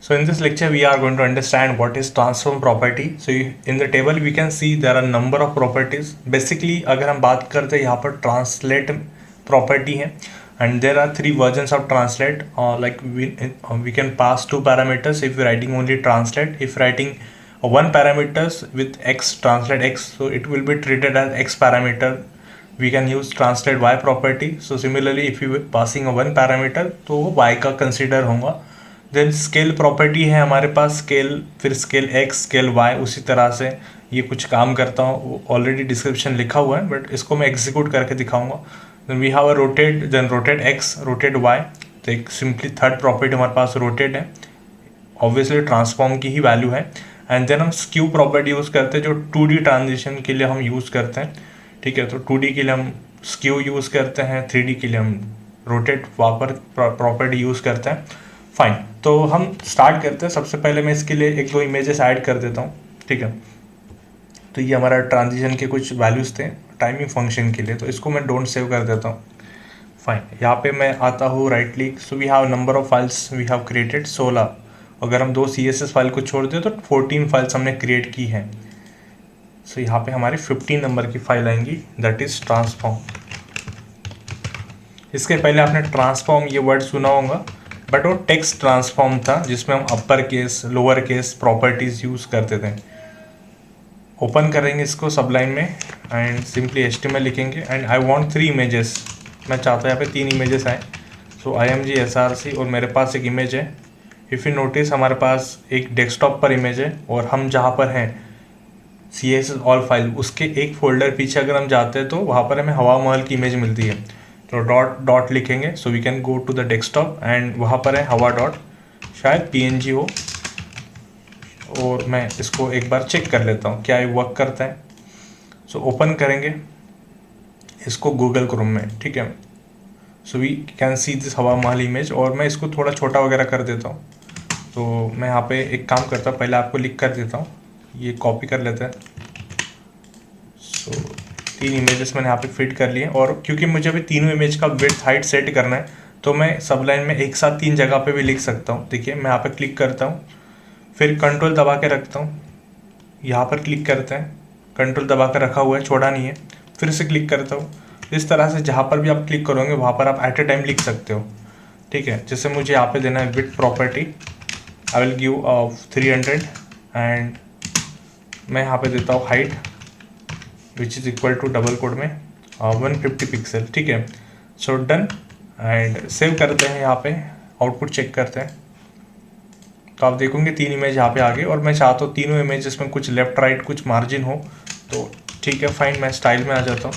So in this lecture we are going to understand what is transform property. So in the table we can see there are number of properties. Basically अगर हम बात करते हैं यहाँ पर translate property है and there are three versions of translate. Like we can pass two parameters if we writing only translate. If writing one parameters with x translate x, so it will be treated as x parameter. We can use translate y property. So similarly if you passing a one parameter तो वो y का consider होगा. Then scale property है हमारे पास, scale फिर scale x scale Y, उसी तरह से ये कुछ काम करता हूँ. ऑलरेडी डिस्क्रिप्शन लिखा हुआ है बट इसको मैं एग्जीक्यूट करके दिखाऊंगा. Then we have a rotate, then rotate X rotate Y. तो एक सिंपली थर्ड प्रॉपर्टी हमारे पास रोटेट है, ऑब्वियसली ट्रांसफॉर्म की ही वैल्यू है. एंड देन हम स्क्यू प्रॉपर्टी यूज़ करते हैं जो 2D ट्रांजिशन के लिए हम यूज़ करते हैं. ठीक है, तो 2D के लिए हम स्क्यू यूज़ करते हैं, 3D के लिए हम रोटेट वापर प्रॉपर्टी यूज़ करते हैं. फाइन, तो हम स्टार्ट करते हैं. सबसे पहले मैं इसके लिए एक दो इमेजेस ऐड कर देता हूँ. ठीक है, तो ये हमारा ट्रांजिशन के कुछ वैल्यूज़ थे टाइमिंग फंक्शन के लिए, तो इसको मैं डोंट सेव कर देता हूँ. फाइन, यहाँ पे मैं आता हूँ right click. So we have number of files we have created 16. अगर हम दो CSS फाइल को छोड़ दें तो 14 फाइल्स हमने क्रिएट की हैं. सो यहाँ पे हमारी 15 नंबर की फाइल आएंगी, दैट इज़ ट्रांसफॉर्म. इसके पहले आपने ट्रांसफॉर्म ये वर्ड सुना होगा, बट वो टेक्स्ट ट्रांसफॉर्म था जिसमें हम upper case lower case properties use करते थे. ओपन करेंगे इसको सबलाइन में एंड सिंपली HTML लिखेंगे एंड आई वांट 3 इमेजेस. मैं चाहता हूँ यहाँ पे 3 इमेजेस आए. सो IMG SRC और मेरे पास एक इमेज है. इफ़ यू नोटिस हमारे पास एक डेस्कटॉप पर इमेज है और हम जहाँ पर हैं CSS ऑल फाइल, उसके एक फोल्डर पीछे अगर हम जाते हैं तो वहाँ पर हमें हवा महल की इमेज मिलती है. तो डॉट डॉट लिखेंगे. So we can go to the desktop and वहाँ पर है हवा डॉट, शायद PNG हो, और मैं इसको एक बार चेक कर लेता हूँ क्या ये वर्क करता है. सो ओपन करेंगे इसको गूगल क्रोम में. ठीक है, so we can see this Hawa Mahal image, और मैं इसको थोड़ा छोटा वगैरह कर देता हूँ. तो मैं यहाँ पे एक काम करता हूँ, पहले आपको लिख कर देता हूँ, ये कॉपी कर लेते हैं. सो 3 इमेजेस मैंने यहाँ पे फिट कर लिए, और क्योंकि मुझे अभी तीनों इमेज का विड्थ हाइट सेट करना है तो मैं सब लाइन में एक साथ 3 जगह पे भी लिख सकता हूँ. देखिए मैं यहाँ पे क्लिक करता हूँ, फिर कंट्रोल दबा के रखता हूँ, यहाँ पर क्लिक करते हैं, कंट्रोल दबा कर रखा हुआ है, छोड़ा नहीं है, फिर से क्लिक करता हूँ. इस तरह से जहाँ पर भी आप क्लिक करोगे वहाँ पर आप एट ए टाइम लिख सकते हो. ठीक है, जैसे मुझे यहाँ पे देना है width property, I will give 300 and मैं यहाँ पे देता हूँ height which is equal to double code में 150 पिक्सल. ठीक है, सो डन एंड सेव करते हैं. यहाँ पे आउटपुट चेक करते हैं तो आप देखोगे 3 इमेज यहाँ पे आ गए, और मैं चाहता हूँ तीनों इमेजेस में कुछ लेफ्ट राइट कुछ मार्जिन हो. तो ठीक है फाइन, मैं स्टाइल में आ जाता हूँ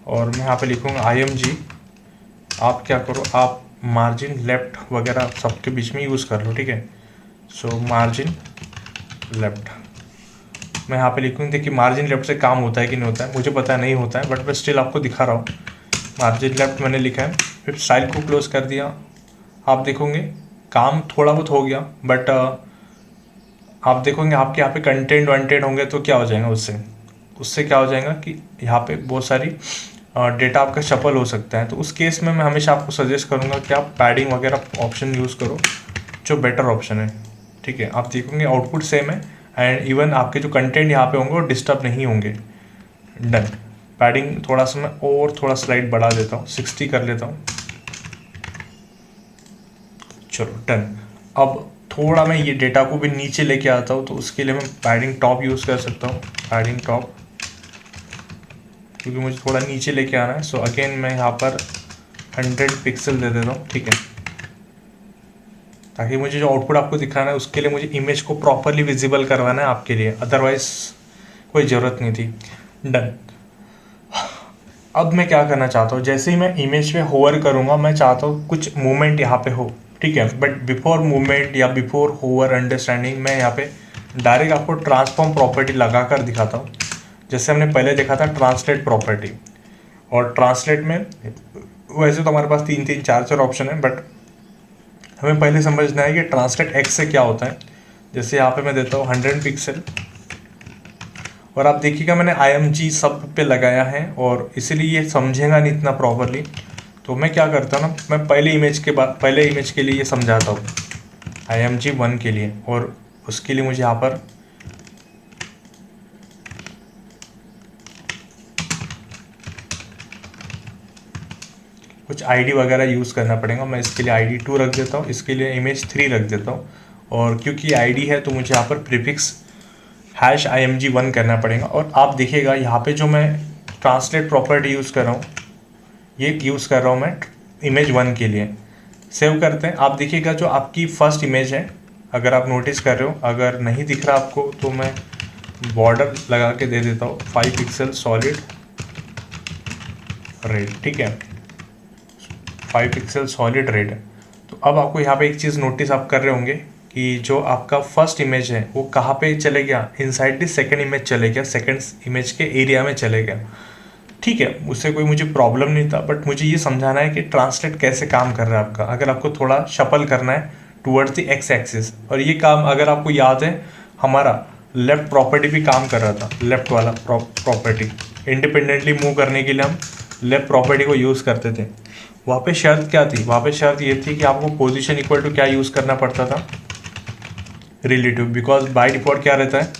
और मैं यहाँ पे लिखूँगा IMG. आप क्या करो, आप मार्जिन लेफ्ट वगैरह सबके बीच में यूज़ कर लो. ठीक है, सो मार्जिन लेफ्ट मैं यहाँ पे लिखूँगी. देखिए मार्जिन लेफ्ट से काम होता है कि नहीं होता है, मुझे पता नहीं होता है, बट मैं स्टिल आपको दिखा रहा हूँ. मार्जिन लेफ्ट मैंने लिखा है, फिर स्टाइल को क्लोज कर दिया. आप देखोगे काम थोड़ा बहुत हो गया, बट आप देखोगे आपके यहाँ पे कंटेंट वंटेंट होंगे तो क्या हो जाएगा, उससे क्या हो जाएगा कि यहाँ पे बहुत सारी डेटा आपका शफल हो सकता है. तो उस केस में मैं हमेशा आपको सजेस्ट करूँगा कि आप पैडिंग वगैरह ऑप्शन यूज़ करो, जो बेटर ऑप्शन है. ठीक है, आप देखोगे आउटपुट सेम है एंड इवन आपके जो कंटेंट यहाँ पे होंगे वो डिस्टर्ब नहीं होंगे. डन. पैडिंग थोड़ा सा मैं और थोड़ा स्लाइड बढ़ा देता हूँ, 60 कर लेता हूँ. चलो डन. अब थोड़ा मैं ये डेटा को भी नीचे लेके आता हूँ, तो उसके लिए मैं पैडिंग टॉप यूज़ कर सकता हूँ. पैडिंग टॉप, क्योंकि मुझे थोड़ा नीचे लेके आना है. सो अगेन मैं यहाँ पर 100 पिक्सल दे देता हूँ. ठीक है, ताकि मुझे जो आउटपुट आपको दिखाना है उसके लिए मुझे इमेज को प्रॉपरली विजिबल करवाना है आपके लिए, अदरवाइज कोई ज़रूरत नहीं थी. डन. अब मैं क्या करना चाहता हूँ, जैसे ही मैं इमेज पे होवर करूँगा मैं चाहता हूँ कुछ मूवमेंट यहाँ पे हो. ठीक है, बट बिफोर मूवमेंट या बिफोर होवर अंडरस्टैंडिंग मैं यहाँ पे डायरेक्ट आपको ट्रांसफॉर्म प्रॉपर्टी लगा कर दिखाता हूँ. जैसे हमने पहले देखा था ट्रांसलेट प्रॉपर्टी, और ट्रांसलेट में वैसे तो हमारे पास 3 4 ऑप्शन है, बट हमें पहले समझना है कि ट्रांसलेट एक्स से क्या होता है. जैसे यहाँ पे मैं देता हूँ 100 पिक्सल, और आप देखिएगा मैंने IMG सब पे लगाया है, और इसीलिए ये समझेगा नहीं इतना प्रॉपरली. तो मैं क्या करता हूँ ना, मैं पहले इमेज के लिए ये समझाता हूँ. IMG1 के लिए, और उसके लिए मुझे यहाँ पर कुछ ID वगैरह यूज़ करना पड़ेगा। मैं इसके लिए ID2 रख देता हूँ, इसके लिए image3 रख देता हूँ, और क्योंकि ID है तो मुझे यहाँ पर प्रीफिक्स #IMG1 करना पड़ेगा। और आप देखिएगा यहाँ पे जो मैं ट्रांसलेट प्रॉपर्टी यूज़ कर रहा हूँ, ये यूज़ कर रहा हूँ मैं image1 के लिए। सेव करते हैं। आप देखिएगा जो आपकी फर्स्ट इमेज है, अगर आप नोटिस कर रहे हो, अगर नहीं दिख रहा आपको तो मैं बॉर्डर लगा के दे देता हूँ 5 पिक्सल सॉलिड रेड, ठीक है, 5 पिक्सल सॉलिड रेड। तो अब आपको यहाँ पे एक चीज़ नोटिस आप कर रहे होंगे कि जो आपका फर्स्ट इमेज है वो कहाँ पे चले गया, इनसाइड द सेकंड इमेज चले गया, सेकंड इमेज के एरिया में चले गया। ठीक है, उससे कोई मुझे प्रॉब्लम नहीं था, बट मुझे ये समझाना है कि ट्रांसलेट कैसे काम कर रहा है आपका। अगर आपको थोड़ा शफल करना है टूवर्ड्स द एक्स एक्सिस, और ये काम अगर आपको याद है हमारा लेफ्ट प्रॉपर्टी भी काम कर रहा था, लेफ्ट वाला प्रॉपर्टी इंडिपेंडेंटली मूव करने के लिए हम लेफ्ट प्रॉपर्टी को यूज़ करते थे। वहाँ पे शर्त क्या थी, वहाँ पे शर्त ये थी कि आपको पोजीशन इक्वल टू क्या यूज़ करना पड़ता था, रिलेटिव, बिकॉज बाय डिफॉल्ट क्या रहता है,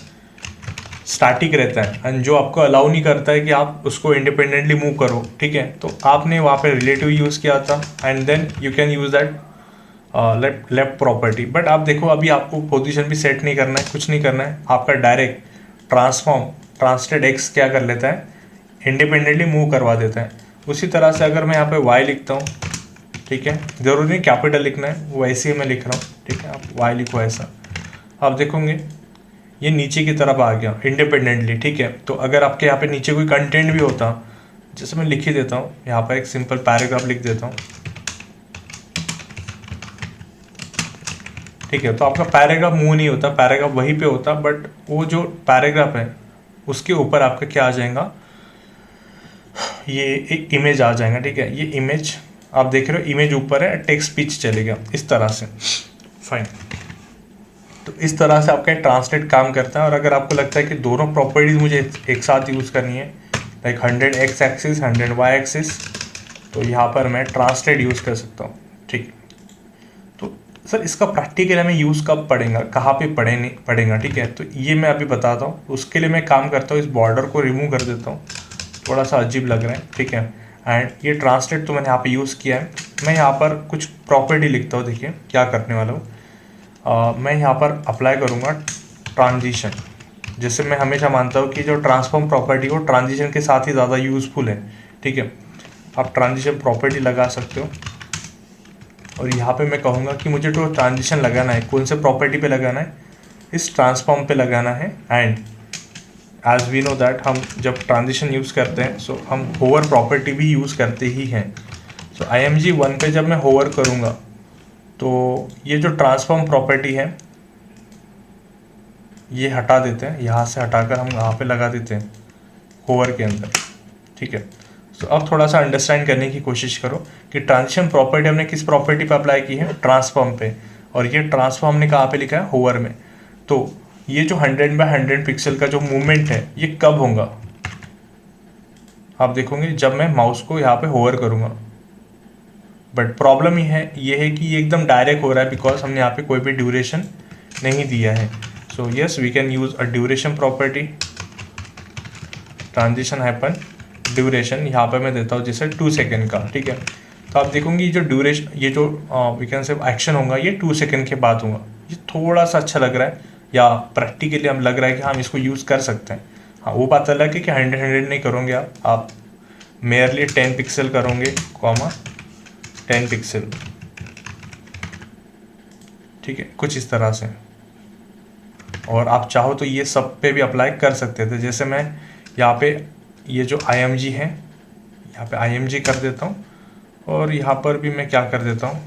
स्टैटिक रहता है, एंड जो आपको अलाउ नहीं करता है कि आप उसको इंडिपेंडेंटली मूव करो। ठीक है, तो आपने वहाँ पे रिलेटिव यूज़ किया था, and then you can use that left property. But आप देखो अभी आपको पोजीशन भी सेट नहीं करना है, कुछ नहीं करना है, आपका डायरेक्ट ट्रांसलेट एक्स क्या कर लेता है, इंडिपेंडेंटली मूव करवा देता है। उसी तरह से अगर मैं यहाँ पे y लिखता हूँ, ठीक है, ज़रूरी नहीं कैपिटल लिखना है, वो ऐसे ही मैं लिख रहा हूँ, ठीक है, आप y लिखो ऐसा, आप देखोगे ये नीचे की तरफ आ गया इंडिपेंडेंटली। ठीक है, तो अगर आपके यहाँ पे नीचे कोई कंटेंट भी होता, जैसे मैं लिख ही देता हूँ यहाँ पर एक सिंपल पैराग्राफ लिख देता हूँ, ठीक है, तो आपका पैराग्राफ मूव नहीं होता, पैराग्राफ वहीं पे होता, बट वो जो पैराग्राफ है उसके ऊपर आपका क्या आ जाएगा, ये एक इमेज आ जाएगा। ठीक है, ये इमेज आप देख रहे हो, इमेज ऊपर है, टेक्स्ट पिच चलेगा इस तरह से। फाइन, तो इस तरह से आपका ट्रांसलेट काम करता है। और अगर आपको लगता है कि दोनों प्रॉपर्टीज मुझे एक साथ यूज़ करनी है, like 100 X axis 100 Y axis, तो यहाँ पर मैं ट्रांसलेट यूज़ कर सकता हूँ। ठीक, तो सर इसका प्रैक्टिकल हमें यूज़ कब पड़ेगा, कहाँ पे पड़ेगा। ठीक है, तो ये मैं अभी बताता हूँ। उसके लिए मैं काम करता हूँ, इस बॉर्डर को रिमूव कर देता हूँ, थोड़ा सा अजीब लग रहा है। ठीक है, एंड ये ट्रांसलेट तो मैंने यहाँ पे यूज़ किया है। मैं यहाँ पर कुछ प्रॉपर्टी लिखता हूँ, देखिए क्या करने वाला हूँ। मैं यहाँ पर अप्लाई करूँगा ट्रांजिशन। जैसे मैं हमेशा मानता हूँ कि जो ट्रांसफॉर्म प्रॉपर्टी हो ट्रांजिशन के साथ ही ज़्यादा यूज़फुल है। ठीक है, आप ट्रांजिशन प्रॉपर्टी लगा सकते हो, और यहाँ पे मैं कहूँगा कि मुझे जो ट्रांजिशन लगाना है कौन से प्रॉपर्टी पे लगाना है, इस ट्रांसफॉर्म पे लगाना है। And as we know that हम जब ट्रांजिशन यूज़ करते हैं सो हम होवर प्रॉपर्टी भी यूज़ करते ही हैं। सो IMG1 पे जब मैं होवर करूँगा तो ये जो ट्रांसफॉर्म प्रॉपर्टी है ये हटा देते हैं, यहाँ से हटाकर हम यहाँ पे लगा देते हैं होवर के अंदर। ठीक है, तो अब थोड़ा सा अंडरस्टैंड करने की कोशिश करो कि ट्रांजिशन प्रॉपर्टी हमने किस प्रॉपर्टी पे अप्लाई की है, ट्रांसफॉर्म पे, और ये ट्रांसफॉर्म हमने कहाँ पे लिखा है, होवर में। तो ये जो 100 बाय 100 पिक्सल का जो मूवमेंट है ये कब होगा, आप देखोगे जब मैं माउस को यहाँ पे होवर करूँगा। बट प्रॉब्लम ये है कि ये एकदम डायरेक्ट हो रहा है, बिकॉज हमने यहाँ पे कोई भी ड्यूरेशन नहीं दिया है। So yes, we can use a duration property, transition happen duration, यहाँ पे मैं देता हूँ जैसे 2 सेकेंड का। ठीक है, तो आप देखोगे ये जो ड्यूरेशन, ये जो वी कैन से एक्शन होगा ये 2 सेकेंड के बाद होगा। ये थोड़ा सा अच्छा लग रहा है, या प्रैक्टिकली हम लग रहा है कि हम इसको यूज़ कर सकते हैं। हाँ, वो बात अलग है कि 100 नहीं करोगे आप मेयरली 10 पिक्सल करोगे, कॉमा 10 पिक्सल। ठीक है, कुछ इस तरह से। और आप चाहो तो ये सब पे भी अप्लाई कर सकते थे। जैसे मैं यहाँ पे ये जो IMG है यहाँ पे IMG कर देता हूँ, और यहाँ पर भी मैं क्या कर देता हूँ,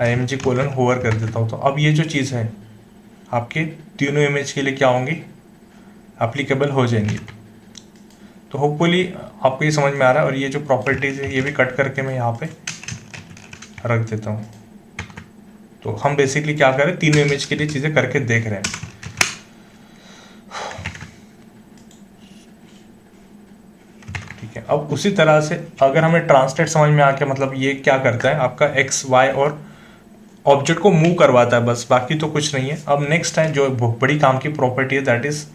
IMG कोलन होवर कर देता हूँ। तो अब ये जो चीज़ है आपके तीनों इमेज के लिए क्या होंगी, एप्लीकेबल हो जाएंगी। तो होपफुली आपको ये समझ में आ रहा है। और ये जो प्रॉपर्टीज़ है ये भी कट करके मैं यहाँ पे रख देता हूँ। तो हम बेसिकली क्या कर रहे हैं, तीनों इमेज के लिए चीज़ें करके देख रहे हैं। ठीक है, अब उसी तरह से अगर हमें ट्रांसलेट समझ में आ गया, मतलब ये क्या करता है आपका X Y और ऑब्जेक्ट को मूव करवाता है बस, बाकी तो कुछ नहीं है। अब नेक्स्ट है जो बहुत बड़ी काम की प्रॉपर्टी है, दैट इज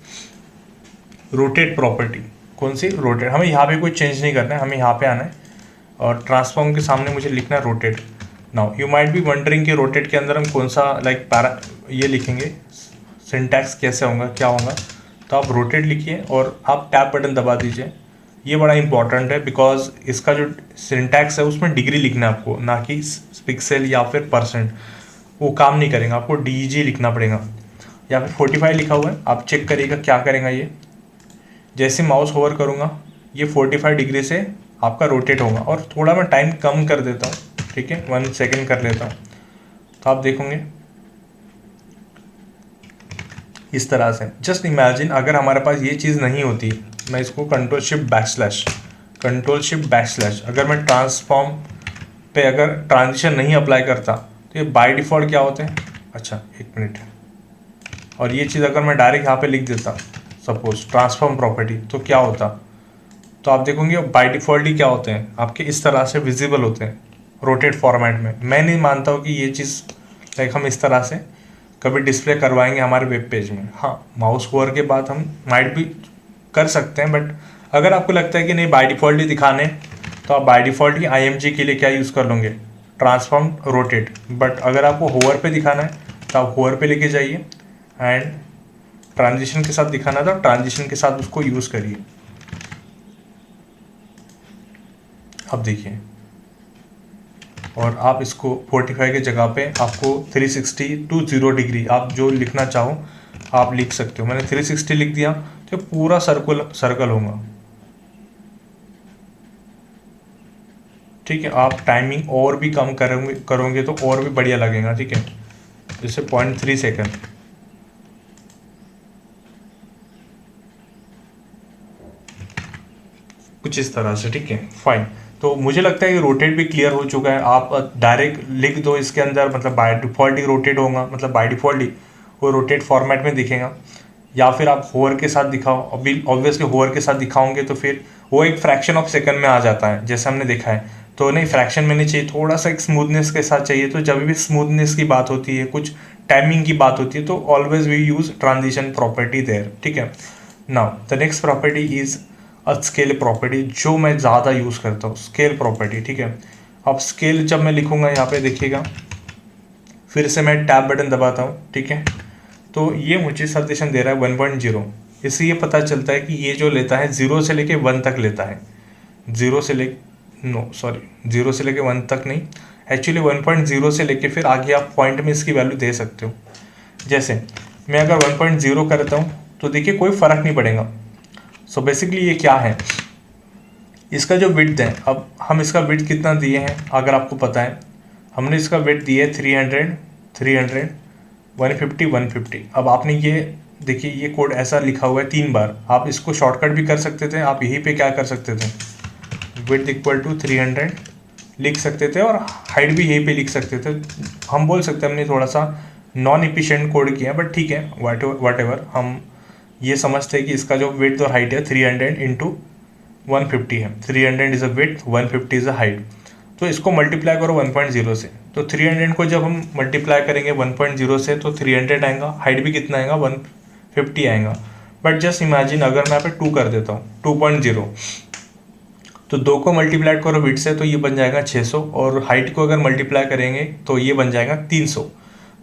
रोटेट प्रॉपर्टी। कौन सी? रोटेट। हमें यहाँ पे कोई चेंज नहीं करना है, हमें यहाँ पे आना है और ट्रांसफॉर्म के सामने मुझे लिखना है rotate. Now you might be wondering कि रोटेट के अंदर हम कौन सा ये लिखेंगे, सिंटैक्स कैसे होगा, क्या होगा। तो आप रोटेट लिखिए और आप टैब बटन दबा दीजिए। ये बड़ा इंपॉर्टेंट है बिकॉज इसका जो सिंटैक्स है उसमें डिग्री लिखना है आपको, ना कि पिक्सल या फिर परसेंट। वो काम नहीं करेगा, आपको DG लिखना पड़ेगा या फिर 45 लिखा हुआ है। आप चेक करिएगा क्या करेगा ये। जैसे माउस होवर करूँगा ये 45 डिग्री से आपका रोटेट होगा। और थोड़ा मैं टाइम कम कर देता हूँ, ठीक है, 1 सेकेंड कर लेता हूँ। तो आप देखोगे इस तरह से। जस्ट इमेजिन अगर हमारे पास ये चीज़ नहीं होती, मैं इसको कंट्रोल शिफ्ट बैक स्लैश, अगर मैं ट्रांसफॉर्म पे अगर ट्रांजिशन नहीं अप्लाई करता तो ये बाय डिफ़ॉल्ट क्या होते हैं। अच्छा एक मिनट, और ये चीज़ अगर मैं डायरेक्ट यहाँ पे लिख देता सपोज ट्रांसफॉर्म प्रॉपर्टी, तो क्या होता। तो आप देखोगे बाय डिफ़ॉल्ट ही क्या होते हैं आपके इस तरह से विजिबल होते हैं रोटेट फॉर्मेट में। मैं नहीं मानता हूँ कि ये चीज़ हम इस तरह से कभी डिस्प्ले करवाएंगे हमारे वेब पेज में। हाँ, माउस होवर के बाद हम माइट भी कर सकते हैं, बट अगर आपको लगता है कि नहीं बाय डिफ़ॉल्ट ही दिखाने, तो आप बाय डिफ़ॉल्ट ही IMG के लिए क्या यूज़ कर लोगे, ट्रांसफॉर्म रोटेट। बट अगर आपको होवर पे दिखाना है तो आप होवर पे लेके जाइए, एंड ट्रांजिशन के साथ दिखाना था ट्रांजिशन के साथ उसको यूज़ करिए। अब देखिए, और आप इसको 45 के जगह पे आपको 360 to 0 डिग्री आप जो लिखना चाहो आप लिख सकते हो। मैंने 360 लिख दिया तो पूरा सर्कल होगा, ठीक है। आप टाइमिंग और भी कम करोगे तो और भी बढ़िया लगेगा, ठीक है। जैसे 0.3 सेकेंड, कुछ इस तरह से, ठीक है, फाइन। तो मुझे लगता है कि रोटेट भी क्लियर हो चुका है। आप डायरेक्ट लिख दो इसके अंदर, मतलब बाय डिफ़ॉल्ट ही रोटेट होगा, मतलब बाय डिफ़ॉल्ट ही वो रोटेट फॉर्मेट में दिखेगा। या फिर आप होवर के साथ दिखाओ, अभी ऑब्वियसली होवर के साथ दिखाओगे तो फिर वो एक फ्रैक्शन ऑफ सेकंड में आ जाता है जैसे हमने देखा है। तो नहीं, फ्रैक्शन में नहीं चाहिए, थोड़ा सा एक स्मूथनेस के साथ चाहिए। तो जब भी स्मूथनेस की बात होती है, कुछ टाइमिंग की बात होती है, तो always we use transition property there, ठीक है। Now the next property is scale property, जो मैं ज़्यादा यूज़ करता हूँ, स्केल प्रॉपर्टी, ठीक है। अब स्केल जब मैं लिखूँगा यहाँ पे देखिएगा, फिर से मैं टैब बटन दबाता हूँ, ठीक है। तो ये मुझे सजेशन दे रहा है 1.0। इससे ये पता चलता है कि ये जो लेता है 0 से लेके 1 तक लेता है। 0 से लेके 1 तक नहीं, एक्चुअली 1.0 से लेके फिर आगे आप पॉइंट में इसकी वैल्यू दे सकते हो। जैसे मैं अगर 1.0 करता हूँ तो देखिए कोई फ़र्क नहीं पड़ेगा। सो बेसिकली ये क्या है, इसका जो विड्थ है, अब हम इसका विड्थ कितना दिए हैं अगर आपको पता है, हमने इसका विड्थ दिया है 300, 150, 150। अब आपने ये देखिए ये कोड ऐसा लिखा हुआ है 3 बार। आप इसको शॉर्टकट भी कर सकते थे, आप यहीं पे क्या कर सकते थे, विड्थ इक्वल टू 300 लिख सकते थे और हाइट भी यहीं पे लिख सकते थे। हम बोल सकते हैं हमने थोड़ा सा नॉन एफिशिएंट कोड किया, बट ठीक है, वट एवर। हम ये समझते हैं कि इसका जो विड्थ और हाइट है 300 इंटू 150 है। 300 is a width, 150 is a height. तो इसको मल्टीप्लाई करो 1.0 से, तो 300 को जब हम मल्टीप्लाई करेंगे 1.0 से तो 300 आएगा, हाइट भी कितना आएगा, 150 आएगा। बट जस्ट इमेजिन अगर मैं यहाँ पे 2 कर देता हूँ, 2.0, तो 2 को मल्टीप्लाई करो विड्थ से तो ये बन जाएगा 600, और हाइट को अगर मल्टीप्लाई करेंगे तो ये बन जाएगा 300।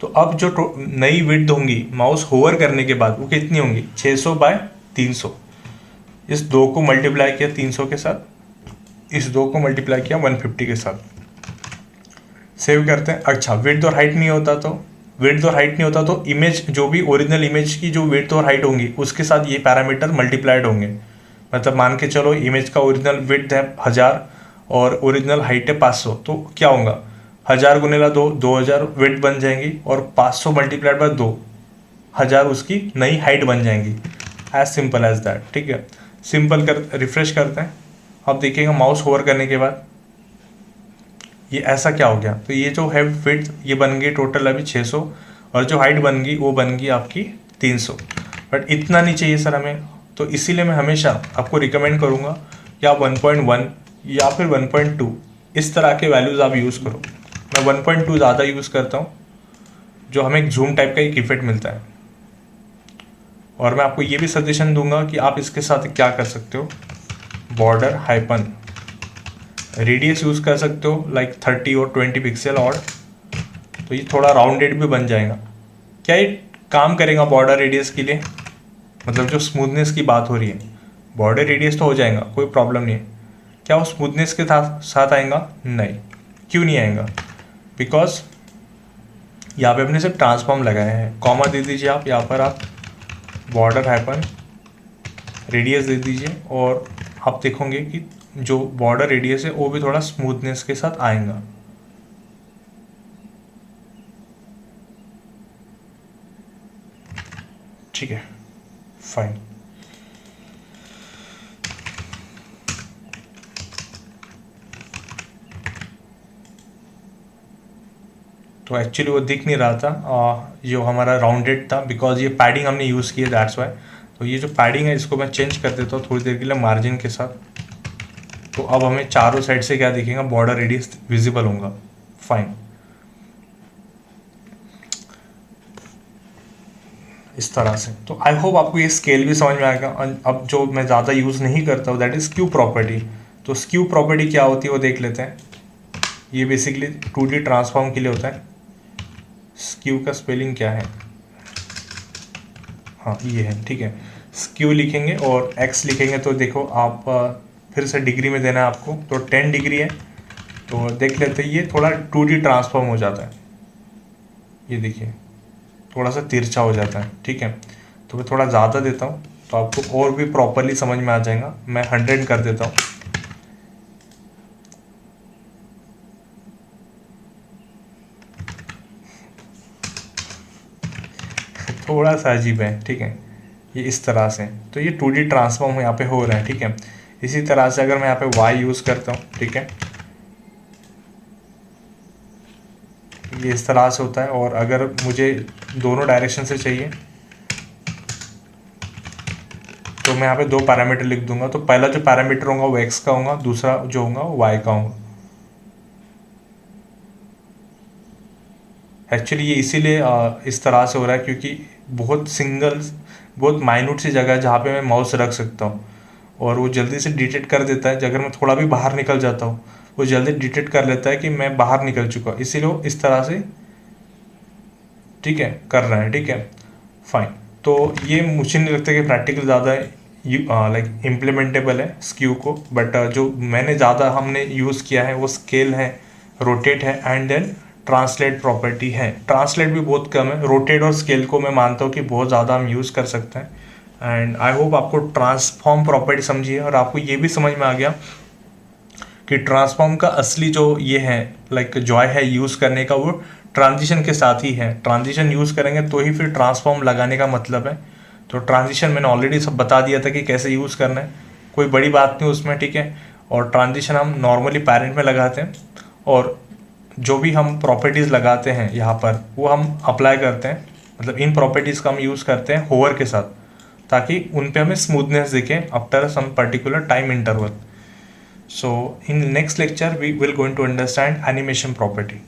तो अब जो नई विड्थ होंगी माउस होवर करने के बाद वो कितनी होंगी, 600 बाय 300। इस 2 को मल्टीप्लाई किया 300 के साथ, इस 2 को मल्टीप्लाई किया 150 के साथ। सेव करते हैं। अच्छा, विड्थ और हाइट नहीं होता तो इमेज, जो भी ओरिजिनल इमेज की जो विड्थ और हाइट होंगी उसके साथ ये पैरामीटर मल्टीप्लाइड होंगे। मतलब मान के चलो इमेज का ओरिजिनल विड्थ है 1000 और ओरिजिनल हाइट है 500, तो क्या होगा, 1000 गुनेला 2, 2000 विड्थ बन जाएंगी, और 500 मल्टीप्लाइड बाय 2, 1000 उसकी नई हाइट बन जाएंगी। एज सिंपल एज दैट, ठीक है। सिंपल कर रिफ्रेश करते हैं। अब देखिएगा माउस होवर करने के बाद ये ऐसा क्या हो गया, तो ये जो है विड्थ ये बन गई टोटल अभी 600, और जो हाइट बन गई वो बन गई आपकी 300। बट इतना नहीं चाहिए सर हमें, तो इसीलिए मैं हमेशा आपको रिकमेंड करूँगा कि आप 1.1 या फिर 1.2 इस तरह के वैल्यूज़ आप यूज़ करो। मैं 1.2 ज़्यादा यूज़ करता हूँ, जो हमें एक जूम टाइप का एक इफेक्ट मिलता है। और मैं आपको ये भी सजेशन दूंगा कि आप इसके साथ क्या कर सकते हो, बॉर्डर हाइपन रेडियस यूज़ कर सकते हो, लाइक 30 और 20 पिक्सल, और तो ये थोड़ा राउंडेड भी बन जाएगा। क्या ये काम करेगा बॉर्डर रेडियस के लिए? मतलब जो स्मूथनेस की बात हो रही है, बॉर्डर रेडियस तो हो जाएगा, कोई प्रॉब्लम नहीं है। क्या वो स्मूथनेस के साथ आएगा? नहीं। क्यों नहीं आएगा? बिकॉज यहाँ पे अपने सिर्फ ट्रांसफॉर्म लगाए हैं। कॉमा दे दीजिए आप यहाँ पर, आप बॉर्डर हाइपन रेडियस दे दीजिए, और आप देखोगे कि जो बॉर्डर रेडियस है वो भी थोड़ा स्मूथनेस के साथ आएगा। ठीक है, फाइन। तो एक्चुअली वो दिख नहीं रहा था जो हमारा राउंडेड था, बिकॉज ये पैडिंग हमने यूज़ की है, दैट्स वाई। तो ये जो पैडिंग है इसको मैं चेंज कर देता हूँ थोड़ी देर के लिए मार्जिन के साथ। तो अब हमें चारों साइड से क्या दिखेगा, बॉर्डर रेडियस विजिबल होगा। फाइन, इस तरह से। तो आई होप आपको ये स्केल भी समझ में आएगा। अब जो मैं ज़्यादा यूज़ नहीं करता हूँ दैट इज़ स्क्यू प्रॉपर्टी। तो स्क्यू प्रॉपर्टी क्या होती है वो देख लेते हैं। ये बेसिकली 2D ट्रांसफॉर्म के लिए होता है। स्क्यू का स्पेलिंग क्या है? हाँ ये है, ठीक है। स्क्यू लिखेंगे और एक्स लिखेंगे तो देखो आप फिर से डिग्री में देना है आपको, तो 10 डिग्री है। तो देख लेते हैं, ये थोड़ा 2D ट्रांसफॉर्म हो जाता है। ये देखिए थोड़ा सा तिरछा हो जाता है, ठीक है। तो मैं थोड़ा ज़्यादा देता हूँ तो आपको और भी प्रॉपरली समझ में आ जाएगा। मैं 100 कर देता हूँ। थोड़ा सा अजीब है, ठीक है। ये इस तरह से, तो ये 2D ट्रांसफॉर्म यहाँ पे हो रहा है, ठीक है। इसी तरह से अगर मैं यहाँ पे Y यूज़ करता हूँ, ठीक है, ये इस तरह से होता है। और अगर मुझे दोनों डायरेक्शन से चाहिए तो मैं यहाँ पे 2 पैरामीटर लिख दूंगा। तो पहला जो पैरामीटर होगा वो x का होगा, दूसरा जो होगा वो y का होगा। एक्चुअली ये इसीलिए इस तरह से हो रहा है क्योंकि बहुत माइन्यूट सी जगह है जहाँ पे मैं माउस रख सकता हूँ, और वो जल्दी से डिटेक्ट कर देता है। अगर मैं थोड़ा भी बाहर निकल जाता हूँ वो जल्दी डिटेक्ट कर लेता है कि मैं बाहर निकल चुका, इसीलिए वो इस तरह से, ठीक है, कर रहा है, ठीक है, फाइन। तो ये मुझे नहीं लगता कि प्रैक्टिकल ज़्यादा लाइक इम्प्लीमेंटेबल है स्क्यू को, बट जो मैंने ज़्यादा हमने यूज़ किया है वो स्केल है, रोटेट है, एंड देन ट्रांसलेट प्रॉपर्टी है। ट्रांसलेट भी बहुत कम है, रोटेट और स्केल को मैं मानता हूँ कि बहुत ज़्यादा हम यूज़ कर सकते हैं। एंड आई होप आपको ट्रांसफॉर्म प्रॉपर्टी समझिए और आपको ये भी समझ में आ गया कि ट्रांसफॉर्म का असली जो ये है लाइक जॉय है यूज़ करने का, वो ट्रांजिशन के साथ ही है। ट्रांजिशन यूज़ करेंगे तो ही फिर ट्रांसफॉर्म लगाने का मतलब है। तो ट्रांजिशन मैंने ऑलरेडी सब बता दिया था कि कैसे यूज़ करना है, कोई बड़ी बात नहीं उसमें, ठीक है। और ट्रांजिशन हम नॉर्मली पैरेंट में लगाते हैं, और जो भी हम प्रॉपर्टीज़ लगाते हैं यहाँ पर वो हम अप्लाई करते हैं, मतलब इन प्रॉपर्टीज़ का हम यूज़ करते हैं होवर के साथ, ताकि उन पे हमें स्मूथनेस दिखे after some particular time interval. So in the next lecture we will going to understand animation property.